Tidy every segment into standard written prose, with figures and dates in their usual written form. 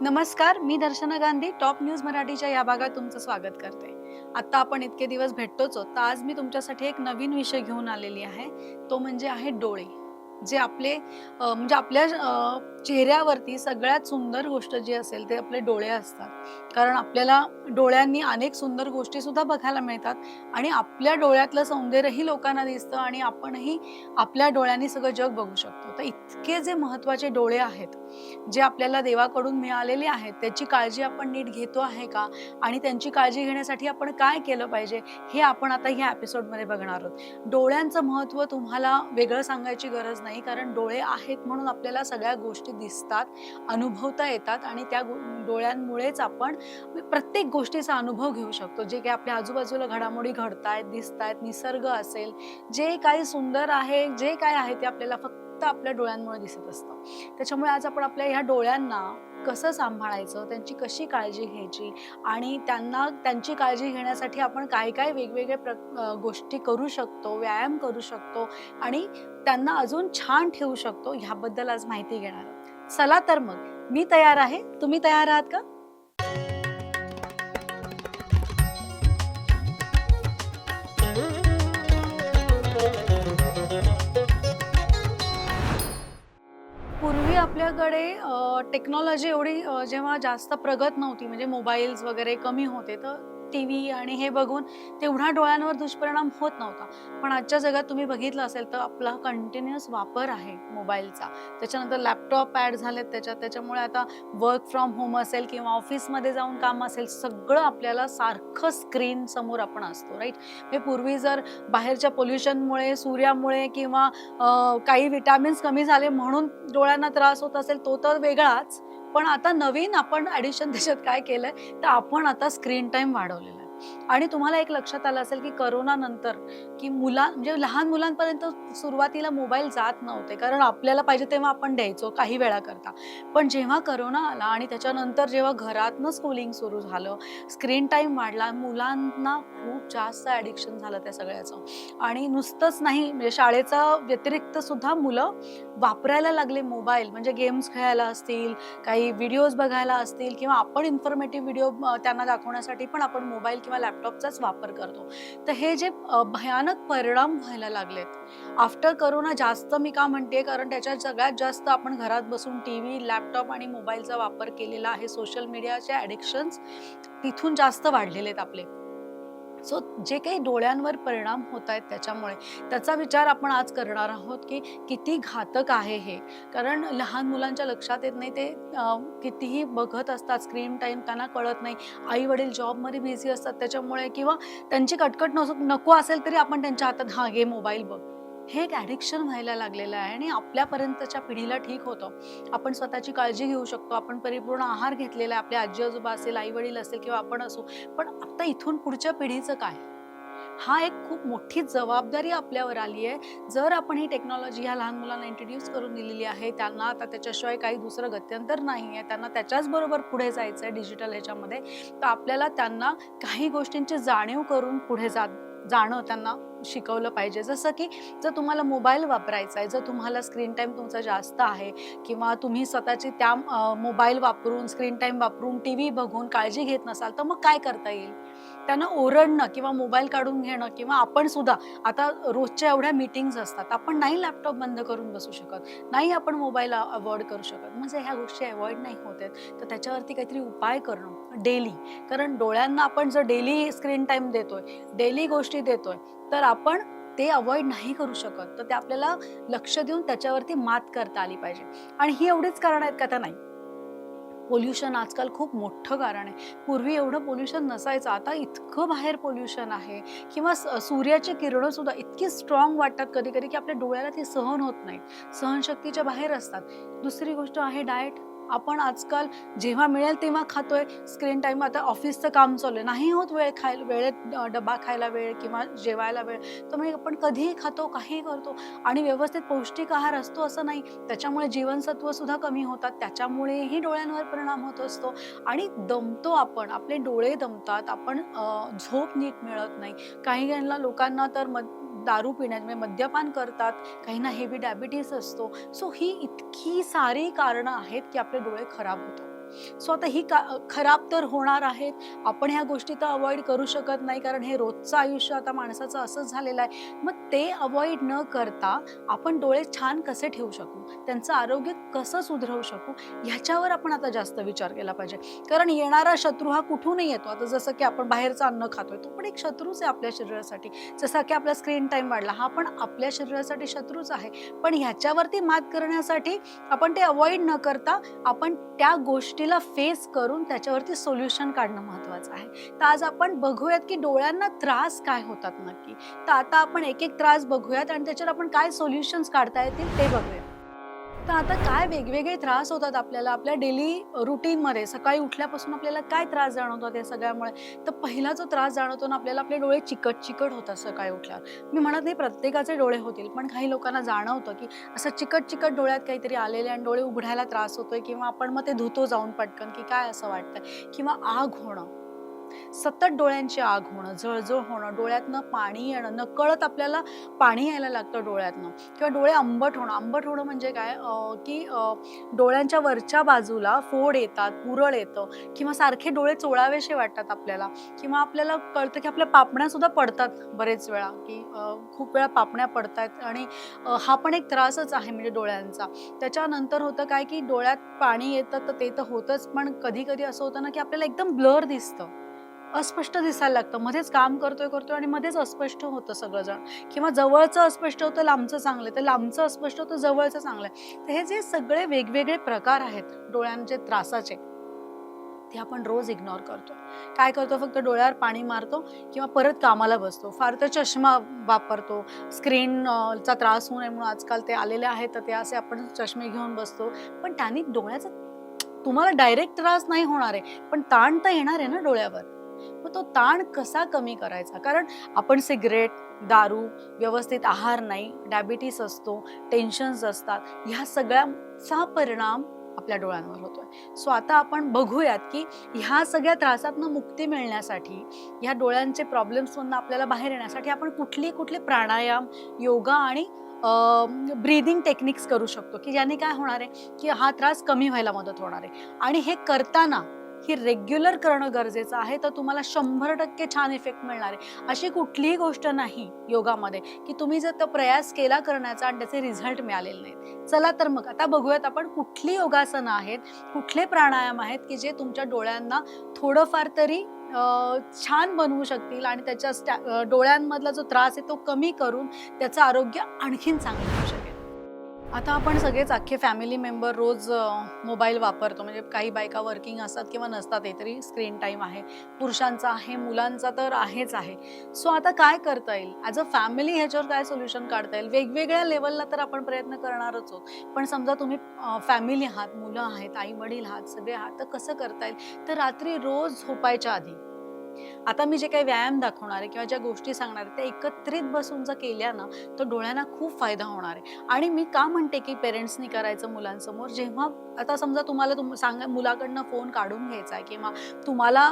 नमस्कार, मी दर्शना Gandhi top news मराठीच्या या भागात तुमचं स्वागत करते. आता आपण इतके दिवस भेटतोच आहोत, तर आज मी तुमच्यासाठी एक नवीन विषय घेऊन आलेली आहे. तो म्हणजे आहे डोळे. जे आपले म्हणजे आपल्या चेहऱ्यावरती सगळ्यात सुंदर गोष्ट जी असेल ते आपले डोळे असतात. कारण आपल्याला डोळ्यांनी अनेक सुंदर गोष्टी सुद्धा बघायला मिळतात आणि आपल्या डोळ्यातलं सौंदर्यही लोकांना दिसतं आणि आपणही आपल्या डोळ्यांनी सगळं जग बघू शकतो. तर इतके जे महत्त्वाचे डोळे आहेत, जे आपल्याला देवाकडून मिळालेले आहेत, त्याची काळजी आपण नीट घेतो आहे का? आणि त्यांची काळजी घेण्यासाठी आपण काय केलं पाहिजे? हे आपण आता ह्या एपिसोडमध्ये बघणार आहोत. डोळ्यांचं महत्त्व तुम्हाला वेगळं सांगायची गरज नाही, कारण डोळे आहेत म्हणून आपल्याला सगळ्या गोष्टी दिसतात, अनुभवता येतात आणि त्या डोळ्यांमुळेच आपण प्रत्येक गोष्टीचा अनुभव घेऊ शकतो. जे काही आपल्या आजूबाजूला घडामोडी घडतायत, दिसतायत, निसर्ग असेल, जे काही सुंदर आहे, जे काय आहे ते आपल्याला फक्त आपल्या डोळ्यांमुळे दिसत असतं. त्याच्यामुळे आज आपण आपल्या ह्या डोळ्यांना कसं सांभाळायचं, त्यांची कशी काळजी घ्यायची आणि त्यांची काळजी घेण्यासाठी आपण काय-काय वेगवेगळे गोष्टी करू शकतो, व्यायाम करू शकतो आणि त्यांना अजून छान ठेवू शकतो, ह्याबद्दल आज माहिती घेणार आहोत. चला तर मग मी तयार आहे. तुम्ही तयार आहात का? पूर्वी आपल्याकडे टेक्नॉलॉजी एवढी जेव्हा जास्त प्रगत नव्हती, म्हणजे मोबाईल्स वगैरे कमी होते, तर टीव्ही आणि हे बघून तेवढा डोळ्यांवर दुष्परिणाम होत नव्हता. पण आजच्या जगात तुम्ही बघितलं असेल तर आपला कंटिन्युअस वापर आहे मोबाईलचा. त्याच्यानंतर लॅपटॉप ॲड झालेत त्याच्यात. त्याच्यामुळे आता वर्क फ्रॉम होम असेल किंवा ऑफिसमध्ये जाऊन काम असेल, सगळं आपल्याला सारखं स्क्रीन समोर आपण असतो, राईट? म्हणजे पूर्वी जर बाहेरच्या पोल्युशनमुळे, सूर्यामुळे किंवा काही विटॅमिन्स कमी झाले म्हणून डोळ्यांना त्रास होत असेल तो तर वेगळाच. पण आता नवीन आपण ॲडिशन त्याच्यात काय केलंय, तर आपण आता स्क्रीन टाईम वाढवलेला आहे. आणि तुम्हाला एक लक्षात आलं असेल, की कोरोनानंतर की म्हणजे लहान मुलांपर्यंत सुरुवातीला मोबाईल जात नव्हते. कारण आपल्याला पाहिजे तेव्हा आपण द्यायचो काही वेळाकरता. पण जेव्हा कोरोना आला आणि त्याच्यानंतर जेव्हा घरातनं स्कूलिंग सुरू झालं, स्क्रीन टाईम वाढला, मुलांना खूप जास्त ॲडिक्शन झालं त्या सगळ्याचं. आणि नुसतंच नाही, म्हणजे शाळेचा व्यतिरिक्त सुद्धा मुलं वापरायला लागले मोबाईल. म्हणजे गेम्स खेळायला असतील, काही व्हिडिओज बघायला असतील किंवा आपण इन्फॉर्मेटिव्ह व्हिडिओ त्यांना दाखवण्यासाठी पण आपण मोबाईल किंवा लॅपटॉपचाच वापर करतो. तर हे जे भयानक परिणाम व्हायला लागलेत. आफ्टर कोरोना जास्त मी का म्हणते, कारण त्याच्यात सगळ्यात जास्त आपण घरात बसून टीव्ही, लॅपटॉप आणि मोबाईलचा वापर केलेला आहे. सोशल मीडियाचे ॲडिक्शन्स तिथून जास्त वाढलेले आहेत आपले. सो जे काही डोळ्यांवर परिणाम होत आहेत त्याच्यामुळे, त्याचा विचार आपण आज करणार आहोत, की किती घातक आहे हे. कारण लहान मुलांच्या लक्षात येत नाही, ते कितीही बघत असतात स्क्रीन टाईम, त्यांना कळत नाही. आई-वडील जॉबमध्ये बिझी असतात त्याच्यामुळे किंवा त्यांची कटकट नको असेल तरी आपण त्यांच्या हातात, "हां, घे मोबाईल बघ." हे एक ॲडिक्शन व्हायला लागलेलं आहे आणि आपल्यापर्यंतच्या पिढीला ठीक होतं. आपण स्वतःची काळजी घेऊ शकतो. आपण परिपूर्ण आहार घेतलेला आहे. आपले आजी-आजोबा असेल, आई-वडील असेल किंवा आपण असू. पण आता इथून पुढच्या पिढीचं काय? हा एक खूप मोठी जबाबदारी आपल्यावर आली आहे. जर आपण ही टेक्नॉलॉजी ह्या लहान मुलांना इंट्रोड्यूस करून दिलेली आहे, त्यांना आता त्याच्याशिवाय काही दुसरं गत्यंतर नाही आहे, त्यांना त्याच्याच बरोबर पुढे जायचं आहे डिजिटल ह्याच्यामध्ये, तर आपल्याला त्यांना काही गोष्टींची जाणीव करून पुढे जाणं त्यांना शिकवलं पाहिजे. जसं की जर तुम्हाला मोबाईल वापरायचा आहे, जर तुम्हाला स्क्रीन टाईम तुमचा जास्त आहे किंवा तुम्ही स्वतःची त्या मोबाईल वापरून, स्क्रीन टाईम वापरून, टीव्ही बघून काळजी घेत नसाल, तर मग काय करता येईल? त्यांना ओरडणं किंवा मोबाईल काढून घेणं किंवा आपण सुद्धा आता रोजच्या एवढ्या मीटिंग्ज असतात. आपण नाही लॅपटॉप बंद करून बसू शकत. नाही आपण मोबाईल अव्हॉइड करू शकत. म्हणजे ह्या गोष्टी अव्हॉइड नाही होत आहेत, तर त्याच्यावरती काहीतरी उपाय करणं डेली. कारण डोळ्यांना आपण जर डेली स्क्रीन टाईम देतोय, डेली गोष्टी देतोय, तर आपण ते अव्हॉइड नाही करू शकत. तर ते आपल्याला लक्ष देऊन त्याच्यावरती मात करता आली पाहिजे. आणि ही एवढीच कारणं आहेत का? तर नाही. पोल्युशन आजकाल खूप मोठं कारण आहे. पूर्वी एवढं पोल्युशन नसायचं. आता इतकं बाहेर पोल्युशन आहे किंवा सूर्याची किरणं सुद्धा इतकी स्ट्राँग वाटतात कधी-कधी, की आपल्या डोळ्याला ती सहन होत नाहीत. सहनशक्तीच्या बाहेर असतात. दुसरी गोष्ट आहे डाएट. आपण आजकाल जेव्हा मिळेल तेव्हा खातोय. स्क्रीन टाईम, आता ऑफिसचं काम चालू आहे. नाही होत वेळेत डब्बा खायला वेळ किंवा जेवायला वेळ. तर मग आपण कधीही खातो, काहीही करतो आणि व्यवस्थित पौष्टिक आहार असतो असं नाही. त्याच्यामुळे जीवनसत्व सुद्धा कमी होतात. त्याच्यामुळेही डोळ्यांवर परिणाम होत असतो आणि दमतो आपण. आपले डोळे दमतात. आपण झोप नीट मिळत नाही. काही लोकांना तर दारू पिण्यात म्हणजे मद्यपान करतात. काहींना हेवी डायबिटीज असतो. सो ही इतकी सारी कारणं आहेत, की आपले डोळे खराब होतात. सो आता ही खराब तर होणार आहेत. आपण ह्या गोष्टी तर अव्हॉइड करू शकत नाही, कारण हे रोजचं आयुष्य आता माणसाचं असंच झालेलं आहे. मग ते अव्हॉइड न करता आपण डोळे छान कसे ठेवू शकू, त्यांचं आरोग्य कसं सुधारू शकू, ह्याच्यावर आपण आता जास्त विचार केला पाहिजे. कारण येणारा शत्रू हा कुठूनही येतो. आता जसं की आपण बाहेरचं अन्न खातोय, तो पण एक शत्रूच आहे आपल्या शरीरासाठी. जसा की आपला स्क्रीन टाइम वाढला, हा पण आपल्या शरीरासाठी शत्रूच आहे. पण ह्याच्यावरती मात करण्यासाठी आपण ते अव्हॉइड न करता आपण त्या गोष्टीला फेस करून त्याच्यावरती सोल्युशन काढणं महत्वाचं आहे. तर आज आपण बघूयात की डोळ्यांना त्रास काय होतात नक्की. तर आता आपण एक एक त्रास बघूयात आणि त्याच्यावर आपण काय सोल्युशन्स काढता येतील ते बघूया. तर आता काय वेगवेगळे त्रास होतात आपल्याला आपल्या डेली रुटीनमध्ये. सकाळी उठल्यापासून आपल्याला काय त्रास जाणवतात या सगळ्यामुळे. तर पहिला जो त्रास जाणवतो ना आपल्याला, आपले डोळे चिकट चिकट होतात सकाळी उठल्यावर. मी म्हणत नाही प्रत्येकाचे डोळे होतील, पण काही लोकांना जाणवतं की असं चिकट चिकट डोळ्यात काहीतरी आलेले आणि डोळे उघडायला त्रास होतोय, किंवा आपण मग ते धुतो जाऊन पटकन की काय असं वाटतंय, किंवा आग होणं, सतत डोळ्यांची आग होणं, जळजळ होणं, डोळ्यातनं पाणी येणं, नकळत आपल्याला पाणी यायला लागतं डोळ्यातनं, किंवा डोळे आंबट होणं. आंबट होणं म्हणजे काय, की डोळ्यांच्या वरच्या बाजूला फोड येतात, पुरळ येतं, किंवा सारखे डोळे चोळावेसे वाटतात आपल्याला, किंवा आपल्याला कळतं की आपल्या पापण्या सुद्धा पडतात बरेच वेळा, की खूप वेळा पापण्या पडतात. आणि हा पण एक त्रासच आहे म्हणजे डोळ्यांचा. त्याच्यानंतर होतं काय, की डोळ्यात पाणी येतं, तर ते तर होतंच, पण कधी कधी असं होतं ना की आपल्याला एकदम ब्लर दिसतं, अस्पष्ट दिसायला लागतं. मध्येच काम करतोय करतोय आणि मध्येच अस्पष्ट होतं सगळंजण, किंवा जवळचं अस्पष्ट होतं, लांबचं चांगलं आहे, तर लांबचं अस्पष्ट होतं, जवळचं चांगलं आहे. तर हे जे सगळे वेगवेगळे प्रकार आहेत डोळ्यांचे त्रासाचे, ते आपण रोज इग्नोर करतो. काय करतो, फक्त डोळ्यावर पाणी मारतो किंवा परत कामाला बसतो. फार तर चष्मा वापरतो. स्क्रीन चा त्रास होऊ नये म्हणून आजकाल ते आलेले आहेत, तर ते असे आपण चष्मे घेऊन बसतो. पण त्याने डोळ्याचा तुम्हाला डायरेक्ट त्रास नाही होणार आहे, पण ताण तर येणार आहे ना डोळ्यावर. मग तो ताण कसा कमी करायचा? कारण आपण सिगरेट, दारू, व्यवस्थित आहार नाही, डायबिटीस असतो, टेन्शन्स असतात, ह्या सगळ्यांचा परिणाम आपल्या डोळ्यांवर होतोय. सो आता आपण बघूयात की ह्या सगळ्या त्रासातनं मुक्ती मिळण्यासाठी, ह्या डोळ्यांचे प्रॉब्लेम्समधनं आपल्याला बाहेर येण्यासाठी आपण कुठले कुठले प्राणायाम, योगा आणि ब्रीदिंग टेक्निक्स करू शकतो, की ज्याने काय होणार आहे, की हा त्रास कमी व्हायला मदत होणार आहे. आणि हे करताना ही रेग्युलर करणं गरजेचं आहे, तर तुम्हाला 100% छान इफेक्ट मिळणार आहे. अशी कुठलीही गोष्ट नाही योगामध्ये, की तुम्ही जर तो प्रयास केला करण्याचा आणि त्याचे रिझल्ट मिळालेले नाहीत. चला तर मग आता बघूयात आपण कुठली योगासनं आहेत, कुठले प्राणायाम आहेत, की जे तुमच्या डोळ्यांना थोडंफार तरी छान बनवू शकतील आणि त्याच्या डोळ्यांमधला जो त्रास आहे तो कमी करून त्याचं आरोग्य आणखीन चांगलं होऊ शकेल. आता आपण सगळेच अख्खे फॅमिली मेंबर रोज मोबाईल वापरतो. म्हणजे काही बायका वर्किंग असतात किंवा नसतातही, तरी स्क्रीन टाईम आहे. पुरुषांचा आहे, मुलांचा तर आहेच आहे. सो आता काय करता येईल? ॲज अ फॅमिली ह्याच्यावर काय सोल्युशन काढता येईल? वेगवेगळ्या लेव्हलला तर आपण प्रयत्न करणारच आहोत. पण समजा तुम्ही फॅमिली आहात, मुलं आहेत, आई-वडील आहात, सगळे आहात, तर कसं करता येईल? तर रात्री रोज झोपायच्या आधी आता मी जे काही व्यायाम दाखवणार आहे किंवा ज्या गोष्टी सांगणार आहे त्या एकत्रित बसून जर केल्या ना, तर डोळ्यांना खूप फायदा होणार आहे. आणि मी का म्हणते की पेरेंट्सनी करायचं मुलांसमोर, जेव्हा आता समजा तुम्हाला मुलाकडनं फोन काढून घ्यायचा आहे किंवा तुम्हाला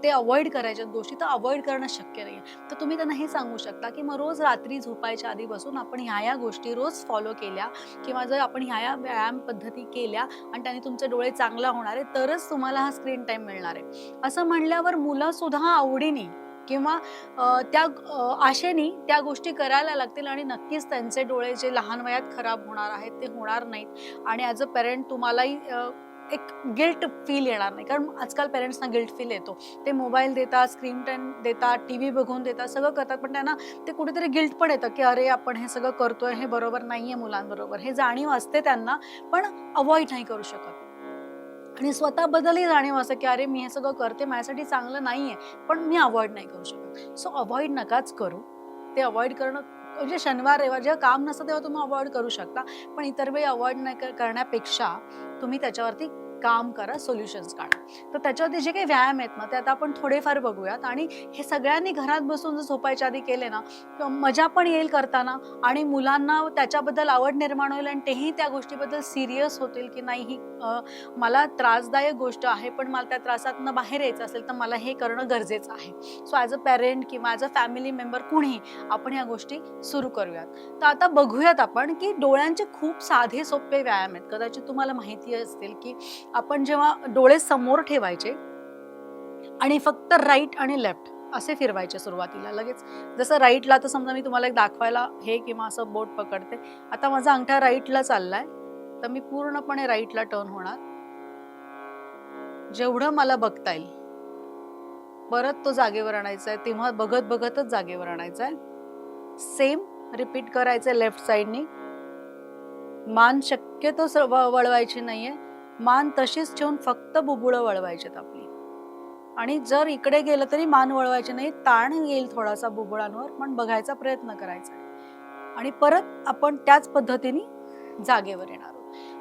ते अवॉइड करायच्या गोष्टी, तर अवॉइड करणं शक्य नाही आहे. तर तुम्ही त्यांना हे सांगू शकता की मग रोज रात्री झोपायच्या आधी बसून आपण ह्या गोष्टी रोज फॉलो केल्या, किंवा जर आपण ह्या व्यायाम पद्धती केल्या आणि त्याने तुमचे डोळे चांगला होणार आहे, तरच तुम्हाला हा स्क्रीन टाईम मिळणार आहे. असं म्हणल्यावर मुलं सुद्धा आवडीने किंवा आशेने त्या गोष्टी करायला लागतील, आणि नक्कीच त्यांचे डोळे जे लहान वयात खराब होणार आहेत ते होणार नाहीत. आणि ॲज अ पेरेंट तुम्हालाही एक गिल्ट फील येणार नाही, कारण आजकाल पेरेंट्सना गिल्ट फील येतो. ते मोबाईल देतात, स्क्रीन टाईम देतात, टीव्ही बघून देतात, सगळं करतात, पण त्यांना ते कुठेतरी गिल्ट पण येतं की अरे आपण हे सगळं करतोय, हे बरोबर नाहीये मुलांबरोबर, हे जाणीव असते त्यांना, पण अवॉइड नाही करू शकत. आणि स्वतःबद्दलही जाणीव असं की अरे मी हे सगळं करते, माझ्यासाठी चांगलं नाहीये, पण मी अव्हॉइड नाही करू शकत. सो अव्हॉइड नकाच करू. ते अव्हॉइड करणं म्हणजे शनिवार रविवार जेव्हा काम नसतं तेव्हा तुम्ही अव्हॉइड करू शकता, पण इतर वेळी अव्हॉइड नाही करण्यापेक्षा तुम्ही त्याच्यावरती काम करा, सोल्युशन्स काढा. तर त्याच्यावरती जे काही व्यायाम आहेत ना, ते आता आपण थोडेफार बघूयात. आणि हे सगळ्यांनी घरात बसून जर झोपायच्या आधी केले ना, तर मजा पण येईल करताना, आणि मुलांना त्याच्याबद्दल आवड निर्माण होईल, आणि तेही त्या गोष्टीबद्दल सिरियस होतील की नाही, ही मला त्रासदायक गोष्ट आहे, पण मला त्या त्रासातनं बाहेर यायचं असेल तर मला हे करणं गरजेचं आहे. सो ॲज अ पेरेंट किंवा ॲज अ फॅमिली मेंबर कुणीही आपण ह्या गोष्टी सुरू करूयात. तर आता बघूयात आपण की डोळ्यांचे खूप साधे सोपे व्यायाम आहेत. कदाचित तुम्हाला माहिती असतील की आपण जेव्हा डोळे समोर ठेवायचे आणि फक्त राईट आणि लेफ्ट असे फिरवायचे सुरुवातीला लगेच. जसं राईटला आता समजा मी तुम्हाला एक दाखवायला हे किंवा असं बोट पकडते. आता माझा अंगठा राईटला चाललाय, तर मी पूर्णपणे राईटला टर्न होणार. जेवढं मला बघता येईल परत तो जागेवर आणायचा आहे, तेव्हा बघत बघतच जागेवर आणायचा आहे. सेम रिपीट करायचंय लेफ्ट साइडनी. मान शक्यतो वळवायची नाहीये. मान तशीच ठेवून फक्त बुबुळं वळवायचेत आपली. आणि जर इकडे गेलं तरी मान वळवायची नाही, ताण येईल थोडासा बुबुळांवर, पण बघायचा प्रयत्न करायचा. आणि परत आपण त्याच पद्धतीने जागेवर येणार आहोत.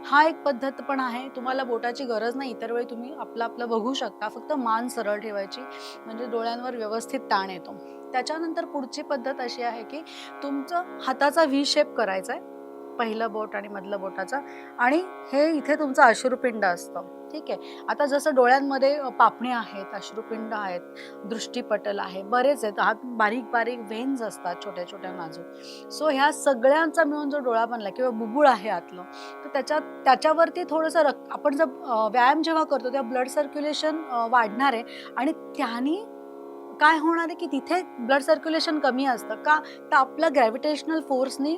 हा एक पद्धत पण आहे. तुम्हाला बोटाची गरज नाही, इतर वेळी तुम्ही आपलं आपलं बघू शकता. फक्त मान सरळ ठेवायची, म्हणजे डोळ्यांवर व्यवस्थित ताण येतो. त्याच्यानंतर पुढची पद्धत अशी आहे की तुमचं हाताचा व्ही शेप करायचा आहे, पहिलं बोट आणि मधलं बोटाचा, आणि हे इथे तुमचं अश्रुपिंड असतं. ठीक आहे. आता जसं डोळ्यांमध्ये पापण्या आहेत, अश्रुपिंड आहेत, दृष्टीपटल आहे, बरेच आहेत, हात बारीक बारीक वेन्स असतात छोट्या छोट्या नाजूक. सो ह्या सगळ्यांचा मिळून जो डोळा बनला किंवा बुबुळ आहे आतलं, तर त्याच्यावरती थोडंसं आपण जर व्यायाम जेव्हा करतो तेव्हा ब्लड सर्क्युलेशन वाढणार आहे. आणि त्याने काय होणार आहे की तिथे ब्लड सर्क्युलेशन कमी असतं का, तर आपलं ग्रॅव्हिटेशनल फोर्सनी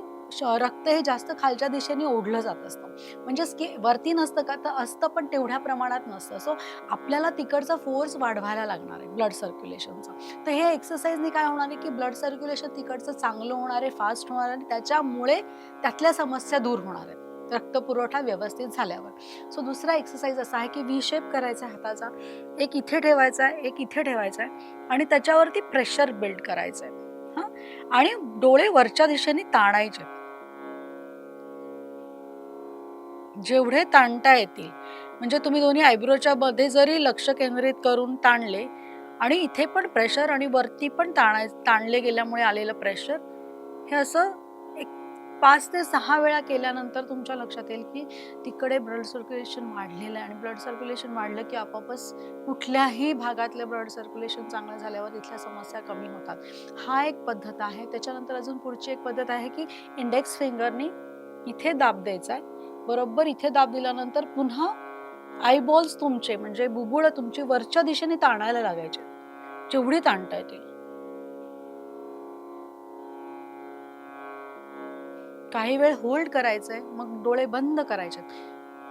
रक्त हे जास्त खालच्या दिशेने ओढलं जात असतं. म्हणजे वरती नसतं का, तर असतं पण तेवढ्या प्रमाणात नसतं. सो आपल्याला तिकडचा फोर्स वाढवायला लागणार आहे ब्लड सर्क्युलेशनचा. तर हे एक्सरसाइजने काय होणार आहे की ब्लड सर्क्युलेशन तिकडचं चांगलं होणार आहे, फास्ट होणार आहे, आणि त्याच्यामुळे त्यातल्या समस्या दूर होणार आहेत रक्तपुरवठा व्यवस्थित झाल्यावर. सो दुसरा एक्सरसाइज असा आहे की व्ही शेप करायचा आहे हाताचा. एक इथे ठेवायचा आहे, एक इथे ठेवायचा आहे, आणि त्याच्यावरती प्रेशर बिल्ड करायचं आहे. आणि डोळे वरच्या दिशेने ताणायचे, जेवढे ताणता येतील. म्हणजे तुम्ही दोन्ही आयब्रोच्या मध्ये जरी लक्ष केंद्रित करून ताणले, आणि इथे पण प्रेशर आणि वरती पण ताणले गेल्यामुळे आलेलं प्रेशर, हे असं एक 5 ते 6 वेळा केल्यानंतर तुमच्या लक्षात येईल की तिकडे ब्लड सर्क्युलेशन वाढलेलं आहे. आणि ब्लड सर्क्युलेशन वाढलं की आपोआपच कुठल्याही भागातलं ब्लड सर्क्युलेशन चांगलं झाल्यावर तिथल्या समस्या कमी होतात. हा एक पद्धत आहे. त्याच्यानंतर अजून पुढची एक पद्धत आहे की इंडेक्स फिंगरनी इथे दाब द्यायचा आहे. बरोबर इथे दाब दिल्यानंतर पुन्हा आयबॉल्स तुमचे, म्हणजे बुबुळ तुमची वरच्या दिशेने ताणायला लागायचे, जेवढी ताणता येतील. काही वेळ होल्ड करायचंय, मग डोळे बंद करायचे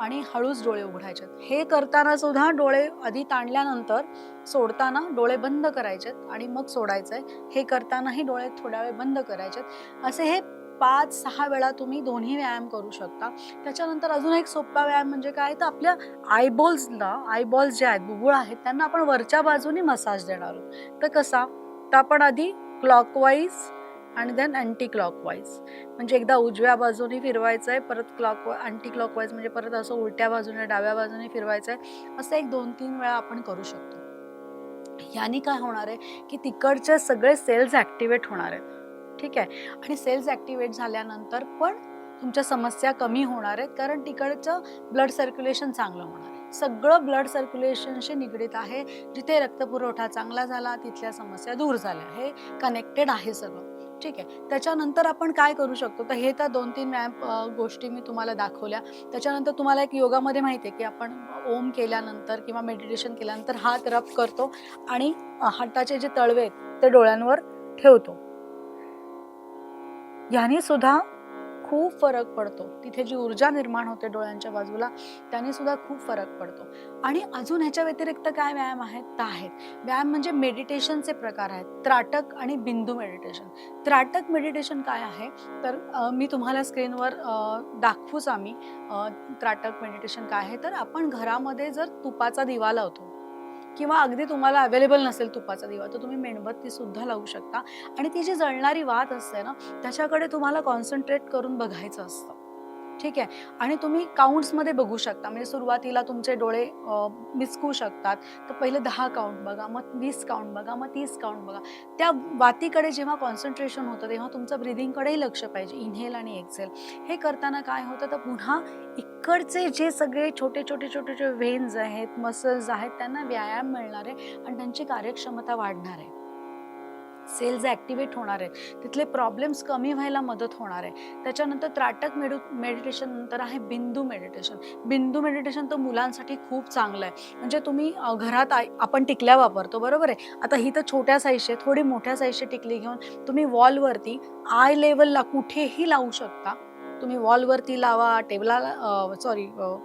आणि हळूच डोळे उघडायचे. हे करताना सुद्धा डोळे आधी ताणल्यानंतर सोडताना डोळे बंद करायचे आणि मग सोडायचंय. हे करतानाही डोळे थोड्या वेळ बंद करायचे. असे हे 5-6 वेळा तुम्ही दोन्ही व्यायाम करू शकता. त्याच्यानंतर अजून एक सोपा व्यायाम म्हणजे काय, तर आपल्या आयबॉल्स जे आहेत, बुबुळ आहेत, त्यांना आपण वरच्या बाजूने मसाज देणार आहोत. तर कसा, तर आपण आधी क्लॉकवाईज आणि देन अँटी क्लॉकवाईज, म्हणजे एकदा उजव्या बाजूने फिरवायचं आहे, परत अँटी क्लॉकवाईज म्हणजे परत असं उलट्या बाजूने डाव्या बाजूने फिरवायचं आहे. असं एक 2-3 वेळा आपण करू शकतो. याने काय होणार आहे की तिकडचे सगळे सेल्स ॲक्टिवेट होणार आहेत. ठीक आहे. आणि सेल्स ॲक्टिवेट झाल्यानंतर पण तुमच्या समस्या कमी होणार आहेत, कारण तिकडचं ब्लड सर्क्युलेशन चांगलं होणार आहे. सगळं ब्लड सर्क्युलेशनशी निगडीत आहे. जिथे रक्तपुरवठा चांगला झाला तिथल्या समस्या दूर झाल्या. हे कनेक्टेड आहे सगळं. ठीक आहे. त्याच्यानंतर आपण काय करू शकतो, तर हे तर 2-3 व्यायाम गोष्टी मी तुम्हाला दाखवल्या. त्याच्यानंतर तुम्हाला एक योगामध्ये माहिती आहे की आपण ओम केल्यानंतर किंवा मेडिटेशन केल्यानंतर हात रब करतो आणि हाताचे जे तळवे आहेत ते डोळ्यांवर ठेवतो. याने सुद्धा खूप फरक पडतो. तिथे जी ऊर्जा निर्माण होते डोळ्यांच्या बाजूला, त्याने सुद्धा खूप फरक पडतो. आणि अजून ह्याच्या व्यतिरिक्त काय व्यायाम आहेत, तर आहेत व्यायाम म्हणजे मेडिटेशनचे प्रकार आहेत, त्राटक आणि बिंदू मेडिटेशन. त्राटक मेडिटेशन काय आहे, तर मी तुम्हाला स्क्रीनवर दाखवूच आम्ही. त्राटक मेडिटेशन काय आहे, तर आपण घरामध्ये जर तुपाचा दिवा लावतो किंवा अगदी तुम्हाला अवेलेबल नसेल तुपाचा दिवा, तर तुम्ही मेणबत्ती सुद्धा लावू शकता. आणि ती जी जळणारी वात असते ना, त्याच्याकडे तुम्हाला कॉन्सन्ट्रेट करून बघायचं असतं. ठीक आहे. आणि तुम्ही काउंट्समध्ये बघू शकता, म्हणजे सुरुवातीला तुमचे डोळे मिचकू शकतात. तर पहिले 10 काउंट बघा, मग 20 काउंट बघा, मग 30 काउंट बघा. त्या वातीकडे जेव्हा कॉन्सन्ट्रेशन होतं तेव्हा तुमचं ब्रिदिंगकडेही लक्ष पाहिजे, इनहेल आणि एक्सेल. हे करताना काय होतं, तर पुन्हा इकडचे जे सगळे छोटे छोटे छोटे छोटे व्हेन्स आहेत, मसल्स आहेत, त्यांना व्यायाम मिळणार आहे आणि त्यांची कार्यक्षमता वाढणार आहे. सेल्स ॲक्टिव्हेट होणार आहेत, तिथले प्रॉब्लेम्स कमी व्हायला मदत होणार आहे. त्याच्यानंतर त्राटक मेडिटेशन नंतर आहे बिंदू मेडिटेशन. बिंदू मेडिटेशन तर मुलांसाठी खूप चांगलं आहे. म्हणजे तुम्ही घरात आपण टिकल्या वापरतो, बरोबर आहे. आता ही तर छोट्या साईजची आहे, थोडी मोठ्या साईजची टिकली घेऊन तुम्ही वॉलवरती आय लेवलला कुठेही लावू शकता. तुम्ही वॉलवरती लावा, टेबलाला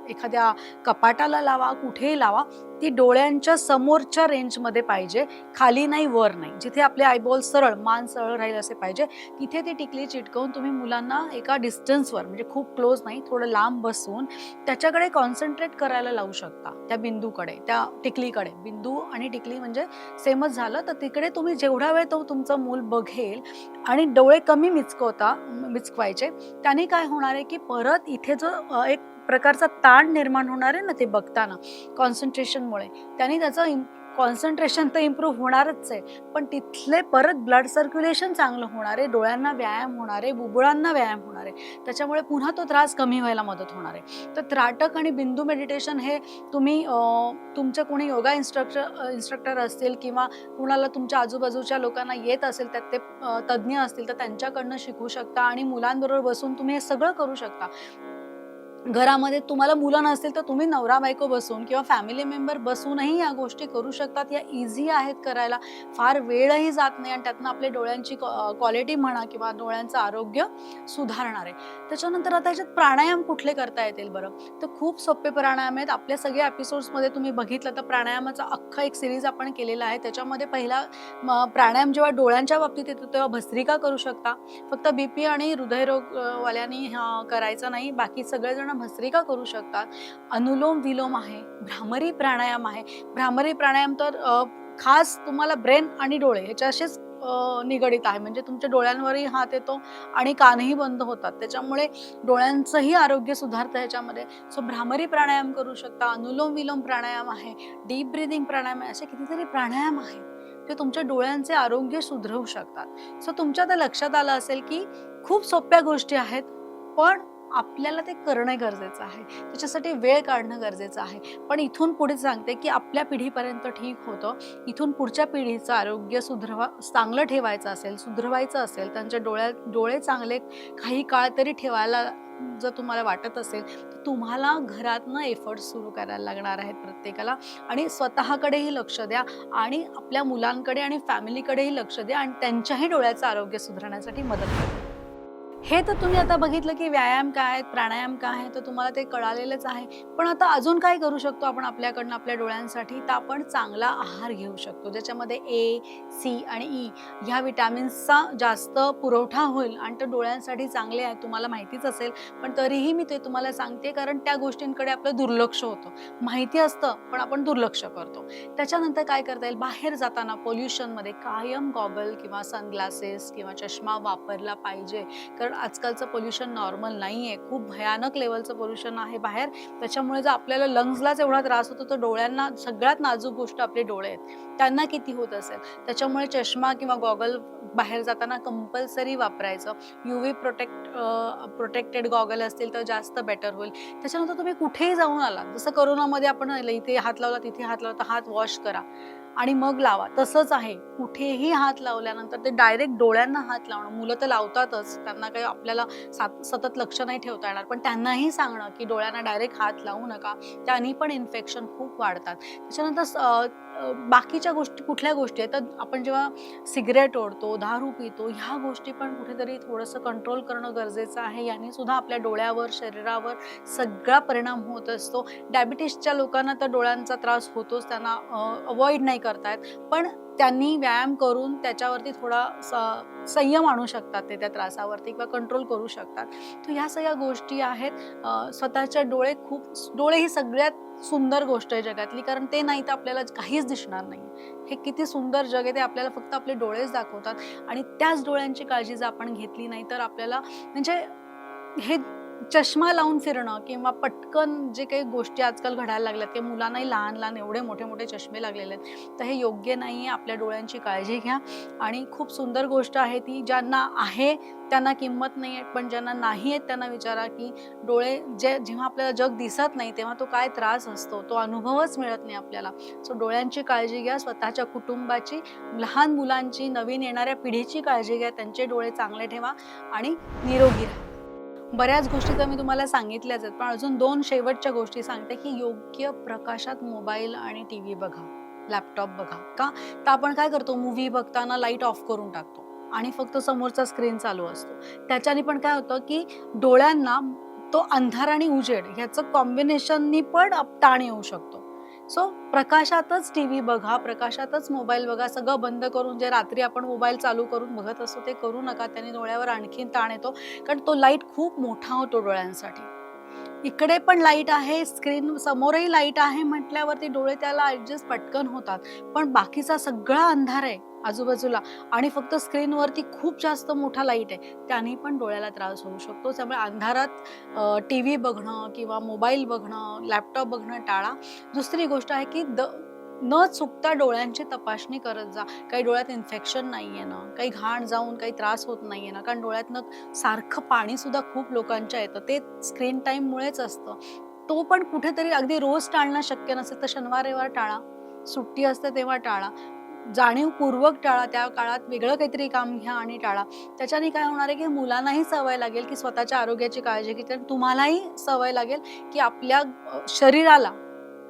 एखाद्या कपाटाला लावा, कुठेही लावा. ती डोळ्यांच्या समोरच्या रेंजमध्ये पाहिजे, खाली नाही, वर नाही. जिथे आपले आयबॉल सरळ, मान सरळ राहील असे पाहिजे, तिथे ती टिकली चिटकवून तुम्ही मुलांना एका डिस्टन्सवर, म्हणजे खूप क्लोज नाही, थोडं लांब बसून त्याच्याकडे कॉन्सन्ट्रेट करायला लावू शकता. त्या बिंदूकडे, त्या टिकलीकडे. बिंदू आणि टिकली म्हणजे सेमच झालं. तर तिकडे तुम्ही जेवढा वेळ तो तुमचं मूल बघेल आणि डोळे कमी मिचकवायचे, त्याने काय होणार आहे की परत इथे जो एक प्रकारचा ताण निर्माण होणार आहे ना ते बघताना कॉन्सन्ट्रेशनमुळे, त्याने त्याचं कॉन्सन्ट्रेशन तर इम्प्रूव्ह होणारच आहे, पण तिथले परत ब्लड सर्क्युलेशन चांगलं होणार आहे, डोळ्यांना व्यायाम होणार आहे, बुबुळांना व्यायाम होणार आहे. त्याच्यामुळे पुन्हा तो त्रास कमी व्हायला मदत होणार आहे. तर त्राटक आणि बिंदू मेडिटेशन हे तुम्ही तुमचे कोणी योगा इन्स्ट्रक्टर असतील किंवा कुणाला तुमच्या आजूबाजूच्या लोकांना येत असेल, त्यात ते तज्ज्ञ असतील, तर त्यांच्याकडनं शिकू शकता आणि मुलांबरोबर बसून तुम्ही हे सगळं करू शकता. घरामध्ये तुम्हाला मुलं नसतील तर तुम्ही नवरा बायको बसून किंवा फॅमिली मेंबर बसूनही या गोष्टी करू शकतात. या इझी आहेत करायला, फार वेळही जात नाही आणि त्यातनं आपल्या डोळ्यांची क्वालिटी म्हणा किंवा डोळ्यांचं आरोग्य सुधारणार आहे. त्याच्यानंतर आता याच्यात प्राणायाम कुठले करता येतील बरं? तर खूप सोपे प्राणायाम आहेत. आपल्या सगळ्या एपिसोड्समध्ये तुम्ही बघितलं तर प्राणायामाचा अख्खा एक सिरीज आपण केलेला आहे. त्याच्यामध्ये पहिला प्राणायाम जेव्हा डोळ्यांच्या बाबतीत येतो तेव्हा भस्त्रिका करू शकता. फक्त बीपी आणि हृदयरोग वाल्यांनी करायचा नाही, बाकी सगळेजण भस्त्रिका करू शकतात. अनुलोम विलोम आहे, भ्रामरी प्राणायाम आहे. भ्रामरी प्राणायाम तर खास तुम्हाला ब्रेन आणि डोळे ह्याच्याशीच निगडित आहे. म्हणजे तुमच्या डोळ्यांवरही हात येतो आणि कानही बंद होतात, त्याच्यामुळे डोळ्यांचंही आरोग्य सुधारतं ह्याच्यामध्ये. सो भ्रामरी प्राणायाम करू शकता. अनुलोम विलोम प्राणायाम आहे, डीप ब्रिदिंग प्राणायाम आहे. असे कितीतरी प्राणायाम आहेत ते तुमच्या डोळ्यांचे आरोग्य सुधरवू शकतात. सो तुमच्या आता लक्षात आलं असेल की खूप सोप्या गोष्टी आहेत, पण आपल्याला ते करणं गरजेचं आहे. त्याच्यासाठी वेळ काढणं गरजेचं आहे. पण इथून पुढे सांगते की आपल्या पिढीपर्यंत ठीक होतं. इथून पुढच्या पिढीचं आरोग्य चांगलं ठेवायचं असेल, सुधरवायचं असेल, त्यांच्या डोळे चांगले काही काळ तरी ठेवायला जर तुम्हाला वाटत असेल, तर तुम्हाला घरातनं एफर्ट्स सुरू करायला लागणार आहेत प्रत्येकाला. आणि स्वतःकडेही लक्ष द्या आणि आपल्या मुलांकडे आणि फॅमिलीकडेही लक्ष द्या आणि त्यांच्याही डोळ्याचं आरोग्य सुधारण्यासाठी मदत करा. हे तर तुम्ही आता बघितलं की व्यायाम काय आहेत, प्राणायाम काय आहे, तर तुम्हाला ते कळालेलंच आहे. पण आता अजून काय करू शकतो आपण आपल्याकडनं आपल्या डोळ्यांसाठी? तर आपण चांगला आहार घेऊ शकतो, ज्याच्यामध्ये ए, सी आणि ई ह्या विटॅमिन्सचा जास्त पुरवठा होईल आणि ते डोळ्यांसाठी चांगले आहे. तुम्हाला माहितीच असेल, पण तरीही मी ते तुम्हाला सांगते, कारण त्या गोष्टींकडे आपलं दुर्लक्ष होतं. माहिती असतं पण आपण दुर्लक्ष करतो. त्याच्यानंतर काय करता येईल? बाहेर जाताना पोल्युशनमध्ये कायम गॉगल किंवा सनग्लासेस किंवा चष्मा वापरला पाहिजे, कारण आजकालचं पोल्युशन नॉर्मल नाही आहे. खूप भयानक लेवलचं पोल्युशन आहे बाहेर. त्याच्यामुळे जर आपल्याला लंग्सलाच एवढा त्रास होतो, तर डोळ्यांना सगळ्यात नाजूक गोष्ट आपले डोळे आहेत, त्यांना किती होत असेल. त्याच्यामुळे चष्मा किंवा गॉगल बाहेर जाताना कंपल्सरी वापरायचं. UV प्रोटेक्टेड गॉगल असतील तर जास्त बेटर होईल. त्याच्यानंतर तुम्ही कुठेही जाऊन आला, जसं करोनामध्ये आपण इथे हात लावला, तिथे हात लावला, तर हात वॉश करा आणि मग लावा. तसंच आहे, कुठेही हात लावल्यानंतर ते डायरेक्ट डोळ्यांना हात लावणं. मुलं तर लावतातच, त्यांना काही आपल्याला सतत लक्ष नाही ठेवता येणार, पण त्यांनाही सांगणं की डोळ्यांना डायरेक्ट हात लावू नका, त्यांनी पण इन्फेक्शन खूप वाढतात. त्याच्यानंतर बाकीच्या गोष्टी कुठल्या गोष्टी आहेत, तर आपण जेव्हा सिगरेट ओढतो, दारू पितो, ह्या गोष्टी पण कुठेतरी थोडंसं कंट्रोल करणं गरजेचं आहे. याने सुद्धा आपल्या डोळ्यावर, शरीरावर सगळा परिणाम होत असतो. डायबिटीसच्या लोकांना तर डोळ्यांचा त्रास होतोच, त्यांना अवॉइड नाही करतायत, पण त्यांनी व्यायाम करून त्याच्यावरती थोडा संयम आणू शकतात, ते त्या त्रासावरती किंवा कंट्रोल करू शकतात. तर ह्या सगळ्या गोष्टी आहेत. स्वतःच्या डोळे ही सगळ्यात सुंदर गोष्ट आहे जगातली, कारण ते नाही तर आपल्याला काहीच दिसणार नाही. हे किती सुंदर जग आहे ते आपल्याला फक्त आपले डोळेच दाखवतात. आणि त्याच डोळ्यांची काळजी जर आपण घेतली नाही तर आपल्याला म्हणजे हे चष्मा लावून फिरणं किंवा पटकन जे काही गोष्टी आजकाल घडायला लागल्यात किंवा मुलांनाही लहान लहान एवढे मोठे मोठे चष्मे लागलेले आहेत, तर हे योग्य नाही आहे. आपल्या डोळ्यांची काळजी घ्या. आणि खूप सुंदर गोष्ट आहे ती, ज्यांना आहे त्यांना किंमत नाही आहे, पण ज्यांना नाही आहेत त्यांना विचारा की डोळे जेव्हा आपल्याला जग दिसत नाही तेव्हा तो काय त्रास असतो, तो अनुभवच मिळत नाही आपल्याला. सो डोळ्यांची काळजी घ्या, स्वतःच्या कुटुंबाची, लहान मुलांची, नवीन येणाऱ्या पिढीची काळजी घ्या. त्यांचे डोळे चांगले ठेवा आणि निरोगी राहा. बऱ्याच गोष्टी तर मी तुम्हाला सांगितल्याच आहेत, पण अजून 2 शेवटच्या गोष्टी सांगते, की योग्य प्रकाशात मोबाईल आणि टीव्ही बघा, लॅपटॉप बघा. का? तर आपण काय करतो, मूव्ही बघताना लाईट ऑफ करून टाकतो आणि फक्त समोरचा स्क्रीन चालू असतो. त्याच्याने पण काय होतं, की डोळ्यांना तो अंधार आणि उजेड ह्याचं कॉम्बिनेशननी पण ताण येऊ शकतो. सो प्रकाशातच टीव्ही बघा, प्रकाशातच मोबाईल बघा. सगळं बंद करून जे रात्री आपण मोबाईल चालू करून बघत असतो ते करू नका. त्याने डोळ्यावर आणखीन ताण येतो, कारण तो लाईट खूप मोठा होतो डोळ्यांसाठी. इकडे पण लाईट आहे, स्क्रीन समोरही लाईट आहे म्हटल्यावरती डोळे त्याला ॲडजस्ट पटकन होतात. पण बाकीचा सगळा अंधार आहे आजूबाजूला आणि फक्त स्क्रीनवरती खूप जास्त मोठा लाईट आहे, त्याने पण डोळ्याला त्रास होऊ शकतो. त्यामुळे अंधारात टीव्ही बघणं किंवा मोबाईल बघणं, लॅपटॉप बघणं टाळा. दुसरी गोष्ट आहे की न चुकता डोळ्यांची तपासणी करत जा. काही डोळ्यात इन्फेक्शन नाहीये ना, काही घाण जाऊन काही त्रास होत नाहीये ना, कारण डोळ्यातनं सारखं पाणी सुद्धा खूप लोकांच्या येतं, ते स्क्रीन टाईममुळेच असतं. तो पण कुठेतरी अगदी रोज टाळणं शक्य नसेल तर शनिवार रविवार टाळा, सुट्टी असते तेव्हा टाळा, जाणीवपूर्वक टाळा. त्या काळात वेगळं काहीतरी काम घ्या आणि टाळा. त्याच्याने काय होणार आहे की मुलांनाही सवय लागेल की स्वतःच्या आरोग्याची काळजी घ्यायची, आणि तुम्हालाही सवय लागेल की आपल्या शरीराला,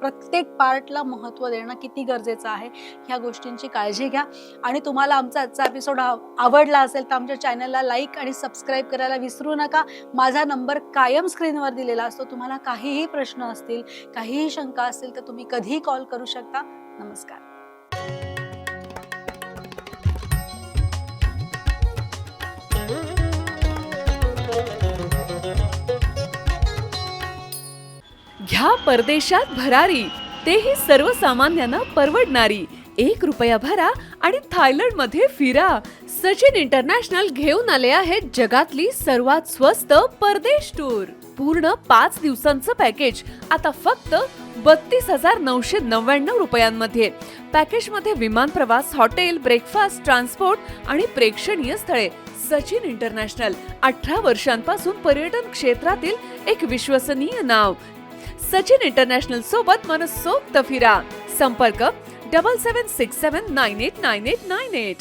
प्रत्येक पार्टला महत्त्व देणं किती गरजेचं आहे, ह्या गोष्टींची काळजी घ्या. आणि तुम्हाला आमचा आजचा एपिसोड आवडला असेल तर आमच्या चॅनलला लाईक आणि सबस्क्राईब करायला विसरू नका. माझा नंबर कायम स्क्रीनवर दिलेला असतो. तुम्हाला काहीही प्रश्न असतील, काहीही शंका असतील तर तुम्ही कधीही कॉल करू शकता. नमस्कार. घ्या परदेशात भरारी, तेही सर्वसामान्यांना परवडणारी. ₹1 भरा आणि थायलंडमध्ये फिरा. सचिन इंटरनॅशनल घेऊन आले आहेत जगातली सर्वात स्वस्त परदेश टूर. पूर्ण 5 दिवसांचं पॅकेज आता फक्त ₹32,999 पॅकेजमध्ये विमान प्रवास, हॉटेल, ब्रेकफास्ट, ट्रान्सपोर्ट आणि प्रेक्षणीय स्थळे. सचिन इंटरनॅशनल 18 वर्षांपासून पर्यटन क्षेत्रातील एक विश्वसनीय नाव. सचिन इंटरनॅशनल सोबत मनसोक्त फिरा. संपर्क 7767989898.